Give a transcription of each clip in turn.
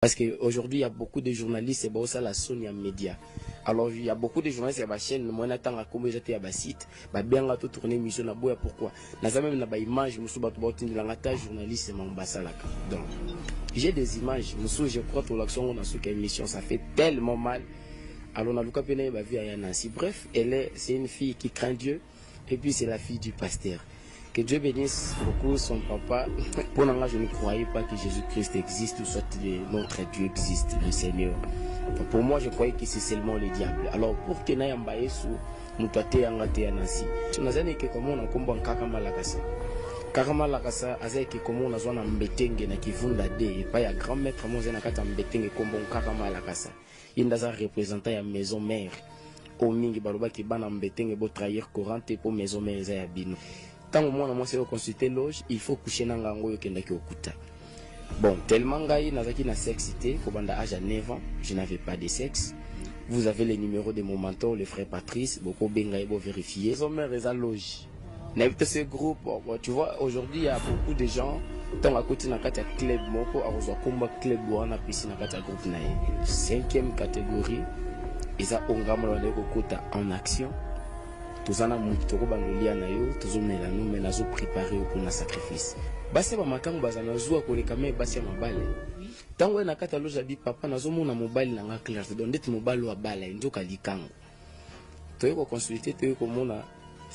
Parce qu'aujourd'hui, il y a beaucoup de journalistes, et bon, ça, la Sony en média. Alors, il y a beaucoup de journalistes, il y a des chaînes, moi, j'attends à comment j'étais à des sites, bien à tout tourner mission, na boya, pourquoi? N'a même na image, je me suis battu, la journaliste, c'est mon bassalaka. Donc, j'ai des images, je crois que l'action, on a su qu'une émission, ça fait tellement mal. Alors, on a Luka Pena, ma vie à Nancy. Bref, c'est une fille qui craint Dieu, et puis c'est la fille du pasteur. Que Dieu bénisse beaucoup son papa. Pour moi, je ne croyais pas que Jésus-Christ existe ou soit notre Dieu existe, le Seigneur. Pour moi, je croyais que c'est seulement le diable. Alors, pour que nous ayons sous nous tâter en gâté à Nancy, nous avons que comment on a combat en Kakamalakasa. Kakamalakasa, azay que comment on a zone en mbetenge na kivunda de et pas ya grand maître moi zena kata mbetenge combat en Kakamalakasa. Il nous a représenté à maison mère. Au mingi baroba qui ban en mbetenge bo trahir courante pour maison mère za ya bino. Tant au moins, on consulter loge, il faut coucher dans l'ango yokendaki okuta. Bon, tellement gaï, nazaki na sexité, kobanda âge à 9 ans, je n'avais pas de sexe. Vous avez les numéros de mon mentor, le frère Patrice, beaucoup bengaï, beau vérifier. Son mère est à loge. N'habite ce groupe, bon, tu vois, aujourd'hui, il y a beaucoup de gens, tant à côté, na kata club, moko, à rejoindre combat club, ou na piscine, na kata groupe, na 5e catégorie, ils ont ongama okuta en action. Tozana mutoko bandolia na yo tozomela no mais nazo préparer pour na sacrifice basi ba makango bazana zuwa koleka me basi ya mabale tango na kata loja bi papa nazo mona mobali na nga clair donc ndeti mobali wa bala ndoka likango toyeko consulter toyeko mona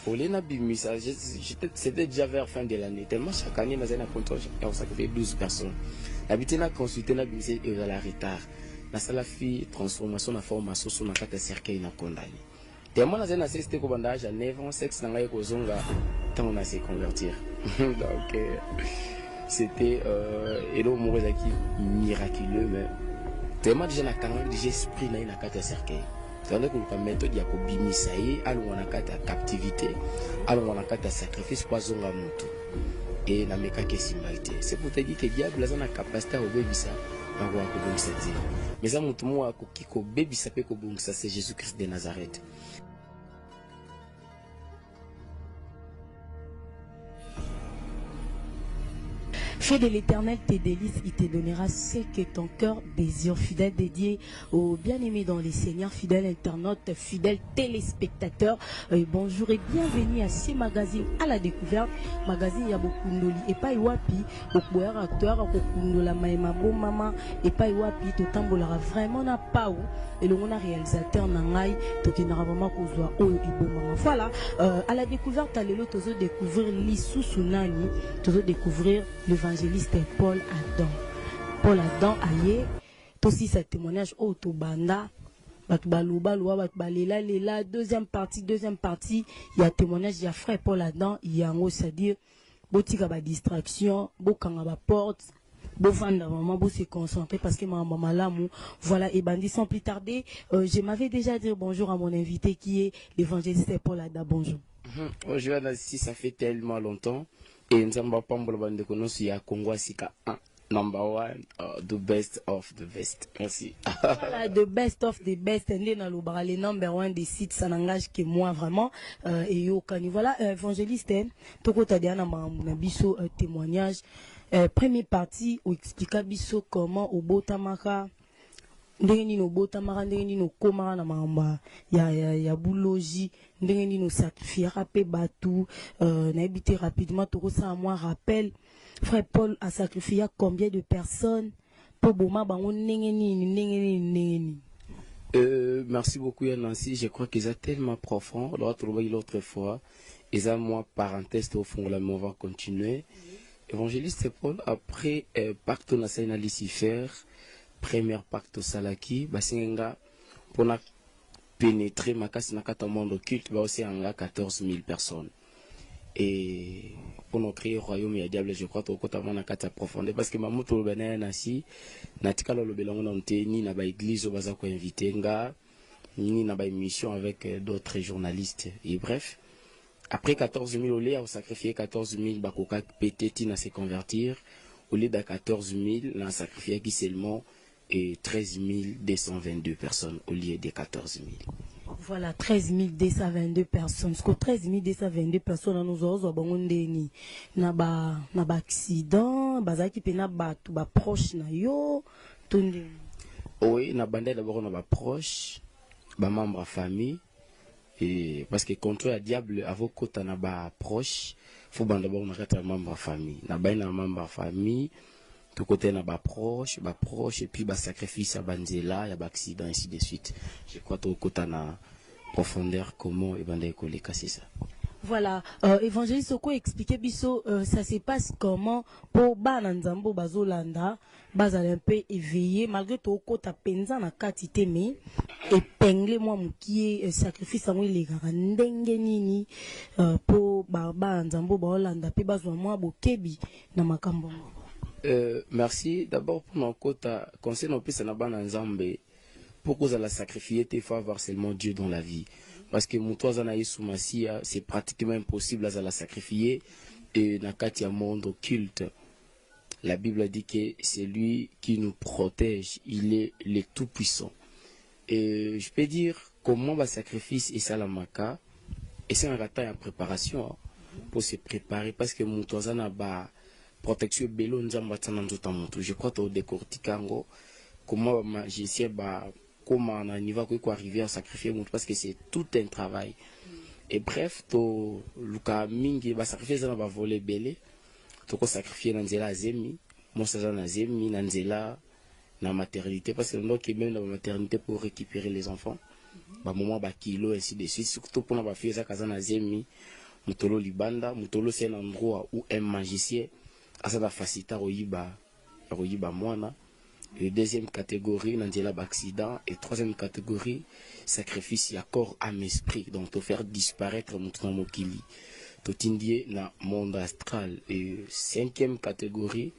olena bi message c'était déjà vers fin de l'année tellement chaque année na zena compte on sacrifier 12 personnes habiter na consulter na bi c'est la retard na sala fi transformation na formation sur na kata cercueil na condamné. Et moi, j'ai assisté au bandage à 9 ans, sexe dans la Kozonga, tant on a se convertir. Donc, c'était miraculeux, mais tellement déjà la canal déjà esprit na kata cercueil. C'est-à-dire que la méthode ya ko bimisaye, allons on a kata captivité, allons on a kata sacrifice pour zonga moto. Et na meka ke simbaité. C'est pour te dire que diable a la capacité au bébisa à voir ko bongisa dire. Mais ça moto mo ko kiko bébisa pe ko bongisa c'est Jésus-Christ de Nazareth. Fais de l'Éternel tes délices, il te donnera ce que ton cœur désire. Fidèle dédié aux bien-aimés dans les Seigneurs, fidèles internautes, fidèles téléspectateurs. Bonjour et bienvenue à ce magazine à la découverte. Magazine Yabokundoli et pas Iwapi, au pouvoir acteur, au Kundola Maema Mama et pas Iwapi, tout tambolara vraiment n'a pas où. Et le mona réalisateur Nangai, tout qui n'a vraiment causé oh et bon maman. Voilà, à la découverte, allez le toujours découvrir l'issue Sunani, toujours découvrir l'évangéliste Paul Adam. Paul Adam aye, aussi ce témoignage autobanda. Deuxième partie, il y a témoignage, il y a frère Paul Adam, il y a un mot, c'est-à-dire, botika ba distraction, bokanga ba porte, bovanda maman, bo se concentrer parce que maman l'amour, voilà, et bandit sans plus tarder, je m'avais déjà dit bonjour à mon invité qui est l'évangéliste Paul Adam, bonjour. Bonjour, si ça fait tellement longtemps, et nous avons pas de connaître, il y a Congo Sika 1. Number one, the best of the best. Merci. Voilà, the best of the best. Le number one des sites, ça n'engage que moi vraiment. Et yo, voilà, évangéliste, toko tadiana ma biso témoignage. Première partie, où explique biso comment au botamaka. Ndenge no botamaka, ndenge no komara na mamba. Ya boulogi, ndenge no sacrifier rapé batu. Na habité rapidement, toko ça à moi rappel. Frère Paul a sacrifié combien de personnes pour Boma Bango Nengeni. Merci beaucoup Nancy, je crois qu'ils sont tellement profonds. L'autre fois, ils ont moi parenthèse au fond là, mais on va continuer. Évangéliste Paul après pacte national Lucifer, première pacte Salaki, basinga pour na pénétrer makasi na kata monde occulte, ba aussi en 14 000 personnes. Et pour nous créer le royaume et diable, je crois que tu as kata profondeur parce que maman tout le bénin nasi natika le belongo na ni na ba église baza ko inviter nga ni na ba émission avec d'autres journalistes et bref après 14 000 au lieu on sacrifier 14 000 bakoka pététi na se convertir au lieu de 14 000 on sacrifié qui seulement et 13 222 personnes au lieu des 14 000. Voilà, 13 222 personnes. Parce que 13 222 personnes, nous avons des accident, bazaki pena batu ba proche na yo, tonde. Oui, na bande d'abord on a proche, ba membre famille, et parce que contre le diable avant côté na ba proche, faut d'abord on a membre famille. Na ba na membre famille, tout côté na ba proche et puis ba sacrifice à banzela, ya ba accident ainsi de suite. Je crois tout côté na profondeur comment et bande école c'est ça. Voilà, évangéliste Soko expliquer biso ça se passe comment pour bananzambo bazolanda bazali un peu éveillé malgré tout kota penza na katite mais épinglé moi mukie sacrifice ango les ndenge nini pour bananzambo bazolanda pe bazwa moi bokebi na makambo. Merci d'abord pour mon quota conseil non plus na bananzambe pour cause à la sacrifier il faut avoir seulement Dieu dans la vie. Parce que c'est pratiquement impossible à la sacrifier et dans le monde occulte. La Bible dit que c'est lui qui nous protège, il est le tout-puissant. Et je peux dire comment le sacrifice est ça la maka et c'est un ratat en préparation pour se préparer parce que Moutouazana ba protection bello nzamba tsananzota mutu. Je crois que décortiquango comment magicien ba comment on arrive à arriver à sacrifier parce que c'est tout un travail. Et bref, to luka mingi ba sacrifier ça va voler belé. To ko sacrifier nanzela zemi, moi ça na zemi nanzela na maternité parce que donc même dans la maternité pour récupérer les enfants. Ba moment ba kilo ainsi de suite surtout pour na ba faire ça kaza na zemi, mutolo libanda, mutolo c'est un endroit où un magicien a ça la facilité à royiba mwana. Et deuxième catégorie, nandiela accident. Et troisième catégorie, sacrifice à corps, âme, esprit. Donc, te faire disparaître mon mokili. Tout indie na monde astral. Et cinquième catégorie,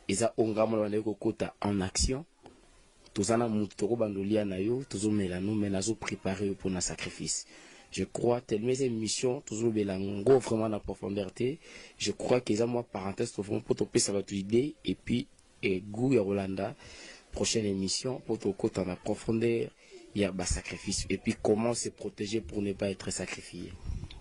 isa ongamo la kota en action. Tous en a moutoro bandolia na yo, tous au melano, menazo préparé pour na sacrifice. Je crois, tellement ces missions, tous au belango, vraiment na profondeur. Je crois qu'ils ont moi parenthèse, pour topé ça va tout idée. Et puis, et Gou et Rolanda, prochaine émission, pour te côté en profondeur, il y a un sacrifice. Et puis comment se protéger pour ne pas être sacrifié.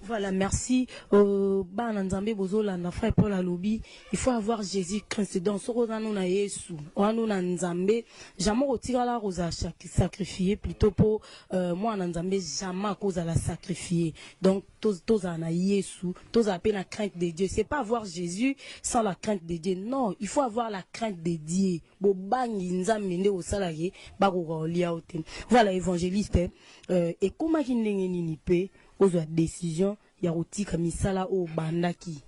Voilà, merci. Bananzambe bozolanda frère Paul Alobi, il faut avoir Jésus-Christ dans ce rosano na Yesu. Oano na nzambe, jamais retira la rosa sacrifier plutôt pour moi nzambe jamais cause à la sacrifier. Donc tous na Yesu, tous appellent la crainte de Dieu. C'est pas avoir Jésus sans la crainte de Dieu. Non, il faut avoir la crainte de Dieu. Bo bangi nzambe nde au salarié, ba ko lia otem. Voilà évangéliste et comment nini pe aux décision ya kotika misala o bandaki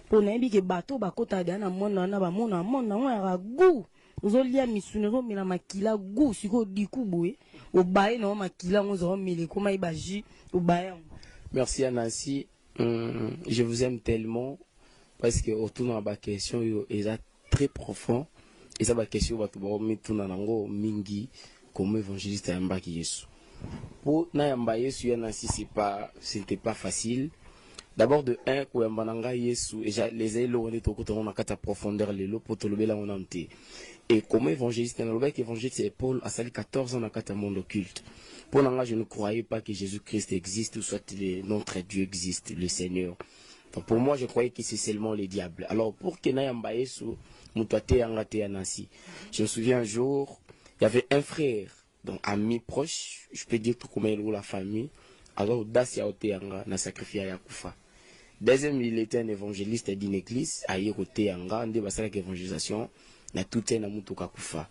pona yebi ke bato bakota da na mona na ba mona mona wa gu ozolia misunero mila makila gu siko diku boye o bae na makila ngozo mele koma ibaji o bae. Merci Anansi, je vous aime tellement parce que autour de ma question est très profond et ça ba question ba to ba mituna nango mingi comme évangéliste ya mbaki Yesu. Pour Nayamba Yesu Yanasi, c'était pas facile. D'abord de un, pour Yambananga Yesu, et les élo on est au côté on a qu'à profondeur les lots pour te lever là on a monté. Et comme évangéliste, dans le évangéliste c'est Paul a sali 14 ans à qu'à monde occulte. Pour Nanga je ne croyais pas que Jésus-Christ existe ou soit notre Dieu existe, le Seigneur. Donc pour moi je croyais que c'est seulement le diable. Alors pour que Nayamba Yesu, Mutate Yangate Yanasi, je me souviens un jour, il y avait un frère. Donc, amis proches, je peux dire tout comme la famille, alors audace ya oteanga na sacrifice ya kufa. Deuxième, il était un évangéliste d'une église, à oteanga, ndé basala évangélisation, na tout na mutuka kufa.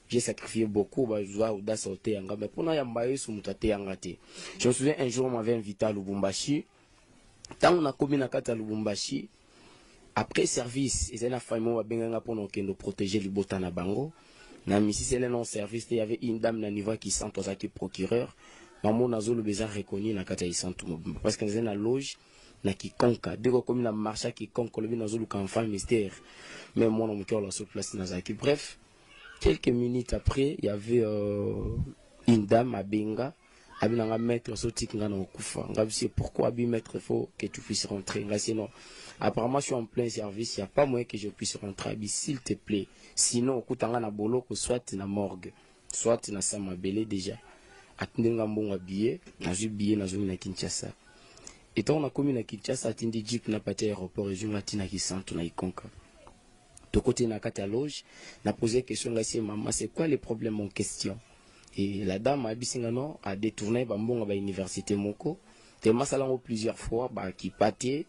J'ai sacrifié beaucoup, bah, je dois audace oteanga, mais pour na yambaye sou mutate yanga te. Je me souviens un jour, on m'avait invité à Lubumbashi. Tant on a commis na kata Lubumbashi, après service, ils ont la famille, on va pour nous protéger les botans na bango. Si c'est le non-service, il y avait une dame Naniva qui sent aux actes procureur. Maman Nazo le bizarre reconnu na kata isantu parce que dans la loge na quiconque dès que comme la marche à quiconque le Nazo le enfant mystère. Mais moi on me cœur la sur place Nazaki. Bref, quelques minutes après, il y avait une dame à Benga abinanga maître sotik nga na okufa nga bisi pourquoi abi maître il faut que tu puisses rentrer nga sinon apparemment je suis en plein service, il y a pas moyen que je puisse rentrer abi s'il te plaît, sinon okutanga na boloko soit na morgue soit na samabele déjà atindenga mbongo billet nazwi billet nazongi na Kinshasa et on a commis na Kinshasa atindi jeep na pati aéroport et je m'atina ki santo na ikonka de côté na kati loge na posé question là c'est maman c'est quoi les problèmes en question et la dame a bisingano a détourné bambonga ba université moko tellement salango plusieurs fois ba ki paté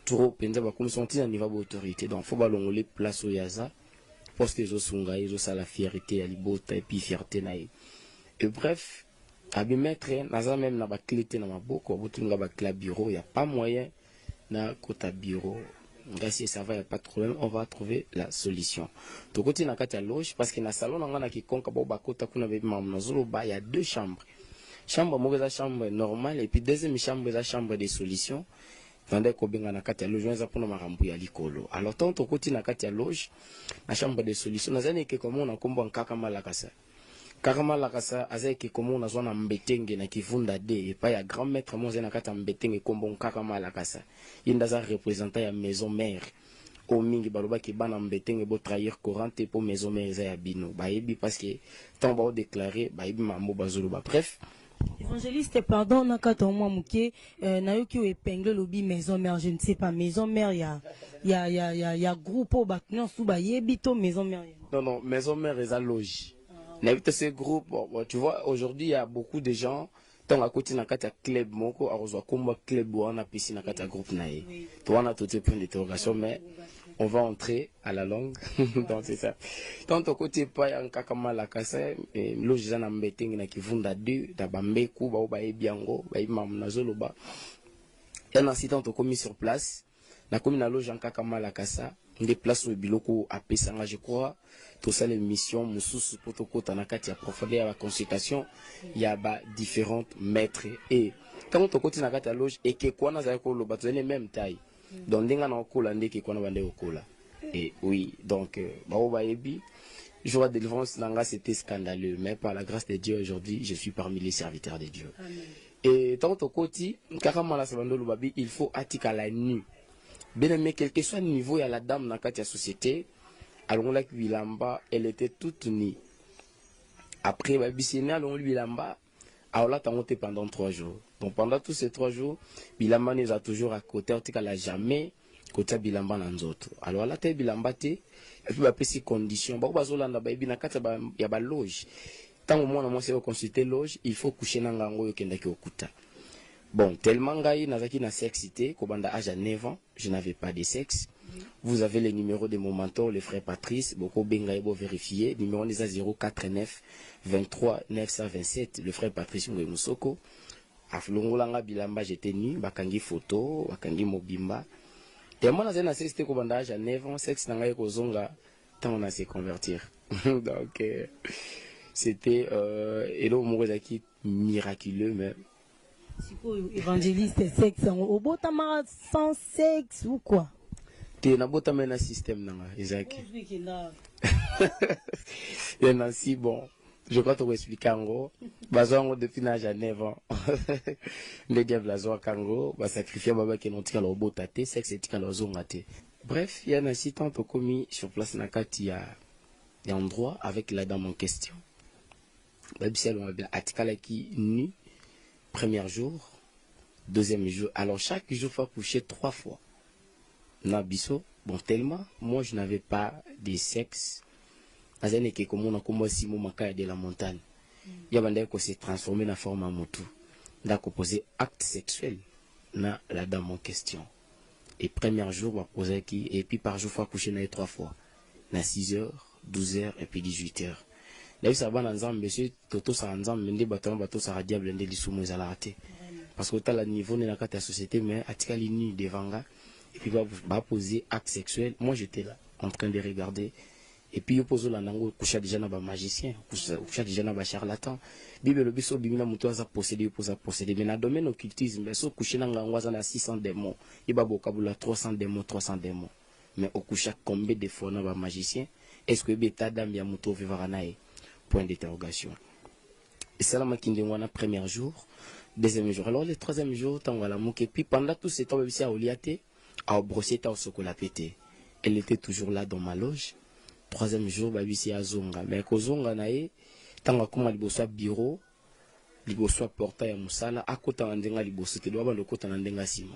trop penza ba comme senti na niveau d'autorité donc faut balongoler place au yaza poste zo sunga zo sala fierté à libota et puis fierté na et bref abi maître naza même na ba clé na maboko botunga ba clé bureau y a pas moyen na kota bureau. Si ça va, il n'y a pas de problème, on va trouver la solution. De côté, na kati loge, parce que na salon, on a qui konka bo bakota kuna be mamnazolo ba, il y a deux chambres. Chambre mauvaise chambre normale et puis deuxième chambre la chambre des solutions. Tandis ko benga na kati loge, on za pona marambu ya likolo. Alors tant de côté na kati loge, la chambre des solutions, na zani ke comment on a kombo nkaka malakasa. Karama lakasa azaki komo na zona mbetenge na kivunda de et pas ya grand maître moze na kata mbetenge kombo karama lakasa indaza représentant ya maison mère o mingi baloba ki bana mbetenge bo trahir courante pour maison mère za ya bino ba yebi parce que tant ba déclarer ba yebi mambo bazulu ba bref évangéliste pardon na kata moi muke na yo ki o épingle lobi maison mère je ne sais pas maison mère ya groupe o ba non sou ba yebi to maison mère non maison mère eza loge. N'habite ce groupe, bon, tu vois, aujourd'hui, il y a beaucoup de gens, tant à côté, dans le club, moko, à comme club, on a piscine, dans le groupe, naï. Toi, on a tout les points d'interrogation, mais on va entrer à la longue, donc c'est ça. Tant à côté, pas, un kakama la kasa, loge, j'en ai mbetté, n'a qui vunda deux, d'abambeku, ba, ba, biango, ba, mam, nazolo, ba. Et en incitant, on commis sur place, na commis na loge, en kakama la kasa, des places où biloko a pesanga, je crois. Tout ça, les missions, Moussous, Potoko, Tanakati, a profondé à la consultation, il y a différentes maîtres. Et quand on côté na kata loge, et que quoi n'a pas le bateau, les mêmes tailles. Donc, on a encore l'année qui qu'on a vendu au cola. Et oui, donc, je vois de délivrance, c'était scandaleux. Mais par la grâce de Dieu, aujourd'hui, je suis parmi les serviteurs de Dieu. Amen. Et tant au côté, carrément la savando le babi, il faut attiquer la nuit. Bien aimé, quel que soit le niveau, il y a la dame dans la société. Alors là, Bilamba, elle était toute nue. Après, Bissina, alors Bilamba, alors là, t'as monté pendant 3 jours. Donc pendant tous ces 3 jours, Bilamba nous a toujours à côté, en tout cas, elle n'a jamais côté Bilamba dans les autres. Alors là, t'es Bilamba, et puis, après ces conditions, il y a une loge. Tant au moins, on s'est consulté loge, il faut coucher dans l'ango, il y a un bon, tellement gaï, nazaki na sexité, kobanda âge à 9 ans, je n'avais pas de sexe. Vous avez les numéros de mon mentor, le frère Patrice, beaucoup bengaïbo vérifié, numéro des 049 23 927, le frère Patrice Moussoko. Aflongolanga bilamba j'étais nu, bakangi photo, bakangi mobimba. Tellement na zena sexité kobanda âge à 9 ans, sexe nangaï kozonga, tant on a se convertir. Donc, c'était, Elo Mourezaki miraculeux, mais. Évangéliste sexe, au beau tamara sans sexe ou quoi? Tu n'as pas un système, non, Isaac. Il y en a si bon. Je crois que tu vas expliquer en gros. Bazon depuis l'âge à 9 ans. Les diables à Kango, va sacrifier Baba qui n'ont tiré leur beau tâté, sexe et tiré leur zone raté. Bref, il y en a si tant commis sur place Nakati, il y a un endroit avec la dame en question. Babiciel, on va bien Atikala qui nu. Premier jour, deuxième jour. Alors chaque jour, il faut coucher 3 fois. Nabiso, bon, tellement, moi je n'avais pas de sexe. Azane que comme on a commencé mon macaille de la montagne. Il y a un qui s'est transformé en forme à motu. D'accord, poser acte sexuel na la dame en question. Et premier jour, on va poser qui, et puis par jour, il faut coucher 3 fois. Na 6h, 12h, et puis 18h. Là, ça va dans un monsieur, Toto ça en ensemble, mais bateau ça diable, des sous mes raté. Parce que tu as le niveau de la société, mais à tika l'inu devant là, et puis va poser acte sexuel. Moi, j'étais là, en train de regarder. Et puis, il pose là, nango, coucher déjà dans un magicien, coucher déjà dans un charlatan. Bible le biso, bimina muto a possédé, mais dans le domaine occultisme, mais so coucher dans un 600 démons, il va vocabulaire 300 démons. Mais au coucher combien de fois dans un magicien, est-ce que bêta dame ya muto vivra nae? Point d'interrogation. Et c'est là qui me premier jour, deuxième jour. Alors le troisième jour, tant voilà, et puis pendant tout ce temps, à Oliate, à brosser au chocolat pété. Elle était toujours là dans ma loge. Troisième jour, babisi à Zonga. Mais qu'au Zonga nae, tant comme à liboso bureau, liboso portail à Moussala, à côté d'Andenga liboso, te doit le côté d'Andenga Sima.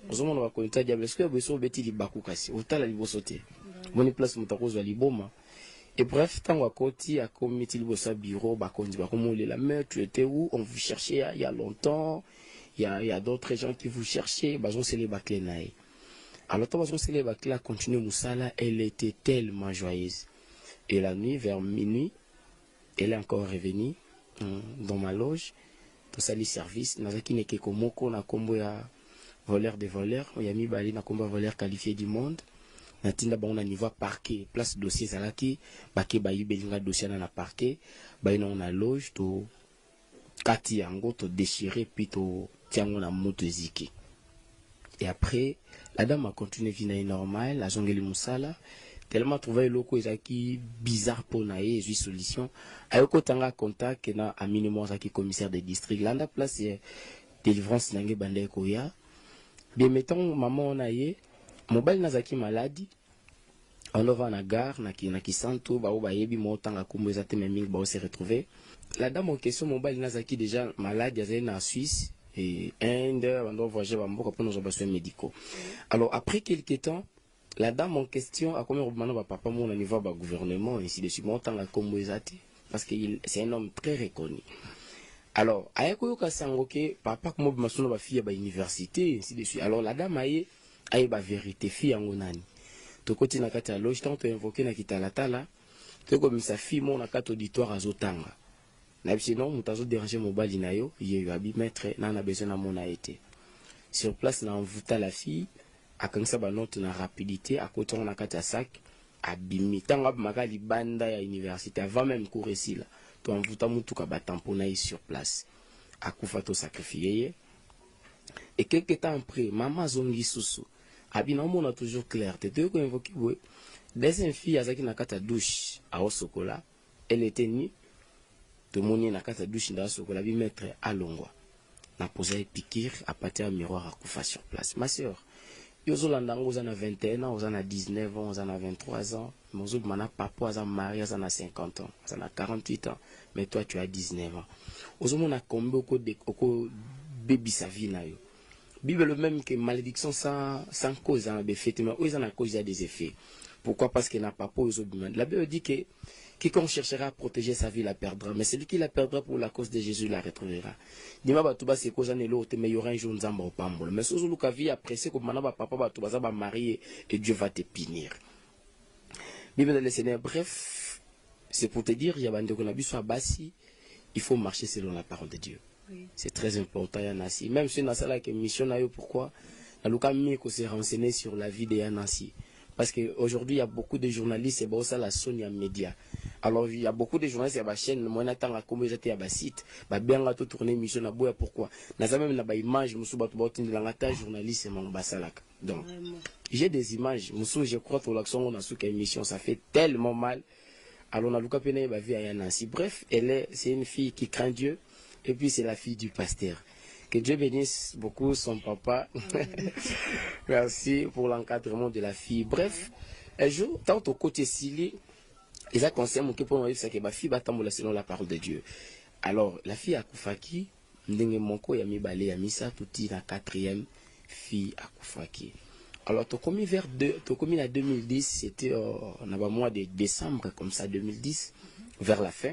Aux hommes, on va connaître diable, est-ce que vous avez bêti libakou kasi, ou t'as la liboso te. Bonne place, moutakoz à liboma. Et bref, tant à côté, à comité liboso bureau, bakondi, bakomoulé la mère, tu étais où? On vous cherchait il y a longtemps. Il y a d'autres gens qui vous cherchaient, bah, c'est les baclés nae. Alors, quand les baclés a continué Moussala, elle était tellement joyeuse. Et la nuit, vers minuit, elle est encore revenue dans ma loge. Tout ça, les services. Nazaki neke komoko na kombo ya voleur de voleurs. Yami bali na kombo voleur qualifié du monde. Natinda ba on a niveau parquet. Place dossier zalaki. Bake bayi belinga dossier na parquet. Bayi na loge. To kati yango to déchiré puis to tiango na moto ziki. Et après, la dame a continué vie normale, la zongeli musala, tellement trouvé loko ezaki bizarre pour naé, j'ai solution. Ayoko tanga contact na a minimum zaki commissaire de district. Landa place délivrance nange bande koya. Bien mettons maman naé, mobile nazaki maladie. On va na gare na ki santo ba oba yebi mo tanga kumbo ezate meming ba se retrouver. La dame en question mobile nazaki déjà malade, yazé na Suisse. Et Inde, on doit voyager pour nos besoins médicaux. Alors, après quelques temps, la dame en question a commis au papa mon niveau du gouvernement, ainsi de suite, montant la Comboisate, parce que c'est un homme très reconnu. Alors, ayako kasangoke, papa comme ma ba fille à l'université, ainsi de suite. Alors, la dame aye ba vérité fille en onani. To côté na kata loge, tant invoqué na kitalatala, to comme sa fille mon na kata auditoire à Zotanga. Sinon, nous avons dérangé mon bali na yo, il a maître, n'a besoin de mon a été. Sur place, on a envoûté la fille, à quand ça va note na rapidité, à côté on a quatre sac, à bimi. Tant que magali banda à l'université, avant même courir ici là, tu envoûtes mon tout à tamponner sur place. À koufato sacrifié. Et quelques temps après, maman zongi susu. Abina on a toujours clair. Tu te veux invoquer, oui. Deuxième fille, Azaki na kata douche, à Osokola, elle était nue. Tout le monde n'a qu'à douche dans ce que la vie mettre à Longwa. N'a posé piquer à partir d'un miroir à Koufa sur place. Ma soeur, Yozo Landango, vous en a 21 ans, vous en a 19 ans, vous en a 23 ans. Mozo Mana Papa, vous en a marié, vous en a 50 ans, vous en a 48 ans. Mais toi, tu as 19 ans. Ozo Mona Kombe au baby sa vie na yo. Bible le même que malédiction sans cause, en effectivement, où ils en a cause, il y a des effets. Pourquoi? Parce qu'il n'a pas posé. La Bible dit que quiconque cherchera à protéger sa vie la perdra, mais celui qui la perdra pour la cause de Jésus la retrouvera. Dima batuba c'est cause en l'autre, mais il y aura un jour nzamba au pambol. Mais si vous avez apprécié comme manaba papa batuba ça va marier et Dieu va te punir. Bible de Seigneur, bref, c'est pour te dire, il y a bande qu'on a vu sur Bassi, il faut marcher selon la parole de Dieu. Oui. C'est très important, Yanassi. Même si on a ça là, mission, pourquoi? La Luka Miko s'est renseigné sur la vie de Yanassi. Parce qu'aujourd'hui, il y a beaucoup de journalistes, et bon, ça, la Sonia Média. Alors, il y a beaucoup de journalistes, il y a des chaînes, moi, on attend à comment ils étaient à des sites, bien à tout tourner, mission, à boire, pourquoi? N'a même la image, je me suis battu, journaliste, et mon bassalak. Donc, j'ai des images, je crois que l'action, on a sous émission, ça fait tellement mal. Alors, on a Luka Pena, vie à Yanassi. Bref, c'est une fille qui craint Dieu, et puis c'est la fille du pasteur. Que Dieu bénisse beaucoup son papa. Merci pour l'encadrement de la fille. Bref, un jour, tant au côté Sili, ils ont conseillé mon pour moi, c'est que ma fille va tomber selon la parole de Dieu. Alors, la fille a Koufaki, Ndenge Monko, Yami Balé, Yami Sa, touti la quatrième fille à Koufaki. Alors, tu as commis en 2010, c'était en mois de décembre, comme ça, 2010, vers la fin.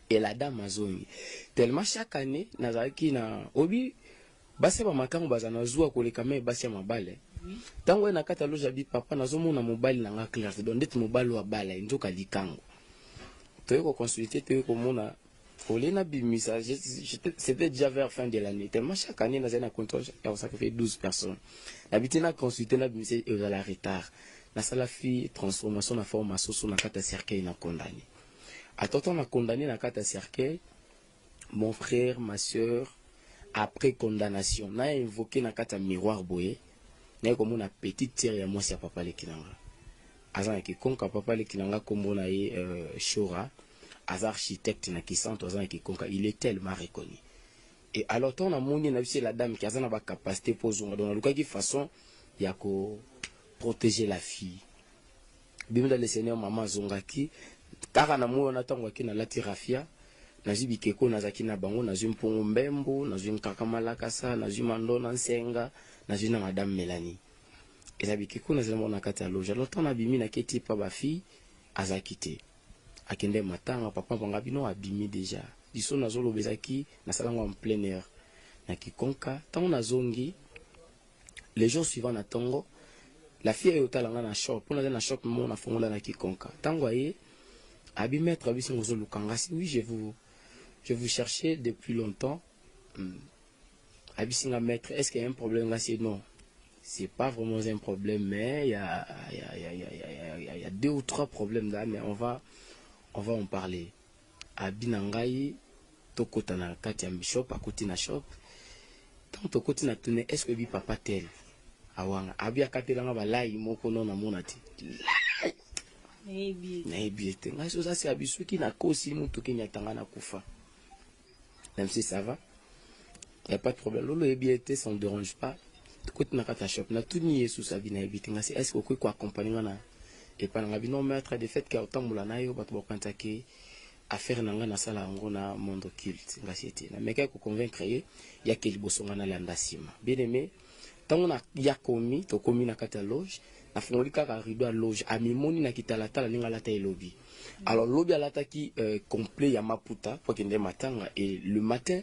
Et la dame a zongi. Tellement chaque année, Nazaki na obi, basi ba makango bazana zuwa koleka me basi ya mabale. Tango na kata loja bi papa nazomo na mobile na nga clair, donc ndeti mobile wa bala nzoka likango. Toyeko consulter toyeko mona olena bimisa, c'était déjà vers fin de l'année. Tellement chaque année nazana contrôle, ça fait 12 personnes. D'habitude na consulter na bimisa et à la retard. Na sala fille transformation na formation sur na kata cercueil na condamné. À tout on a condamné dans le cercueil, mon frère, ma soeur, après condamnation, on a invoqué dans le miroir boye, on a comme une petite tire à moi si papa le kinanga. Azan qui conka papa le kinanga comme on a Shora, as architecte na qui centre aux qui conca, il est tellement reconnu. Et alors ton amoni na bisi la dame qui a ba capacité pour zonga donc na luka façon ya ko protéger la fille. Bimda le Seigneur maman zongaki kaka na moyo na tango ki na lati rafia na zibi keko na zaki na bango na zim pongo mbembo na zim kaka malakasa na zim ando na nsenga na zim na madame Mélanie. Et zabi keko na zama na kati ya loge. Alors ton abimi na keti pa ba fille azakite. Akende matanga papa banga bino abimi déjà. Biso na zolo bezaki na salanga en plein air. Na kikonka tant na zongi les jours suivants na tongo la fille est au talanga na shop on a na shop mon na fongola na kikonka tango aye abi maître abi singozo lukanga si oui je vous cherchais depuis longtemps abi singa maître est-ce qu'il y a un problème là c'est non c'est pas vraiment un problème mais il y a 2 ou 3 problèmes là mais on va en parler abi nangai tokota na kati ya shop akoti na shop tant tokoti na tune est-ce que bi papa tel awanga abi akatelanga balai moko nona monati na ebiete ngai so ça c'est abisuki na kosi mutu kenya tanga na kufa même si ça va y a pas de problème lolo ebiete ça ne dérange pas tokoti na kata shop na tuni yesu sa vie na ebiete ngai est-ce que ko accompagner na et pas na bino maître de fait que autant mulana yo bato bakantaki affaire nanga na sala ngo na monde culte ngasiete na meka ko convaincre ye ya ke libosonga na landa sima bien aimé tango na ya komi to komi na kata loge na fongoli kaka rideau à loge amimoni na kitala tala ninga lata elobi alors lobi alata ki complet ya maputa pour kende matanga et le matin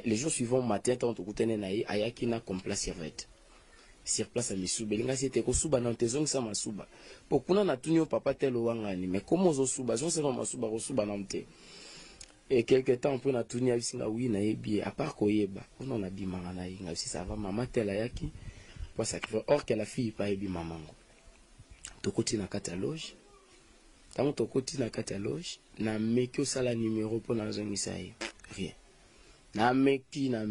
les jours suivants matin tango to kutene na ye ayaki na complet servette sur place à misuba linga c'était ko suba na tezong sa masuba pokuna na tunyo papa telo wangani mais comment zo suba zo sema masuba ko suba na mte et quelque temps pour na tunya bisinga oui na yebi à part ko yeba on a bi manga na inga si ça va maman tela yaki pour sacrifier or que la fille pas yebi mamango to koti na kata loge tango to koti na kata loge na meki sala numéro pour na zongisa rien na meki na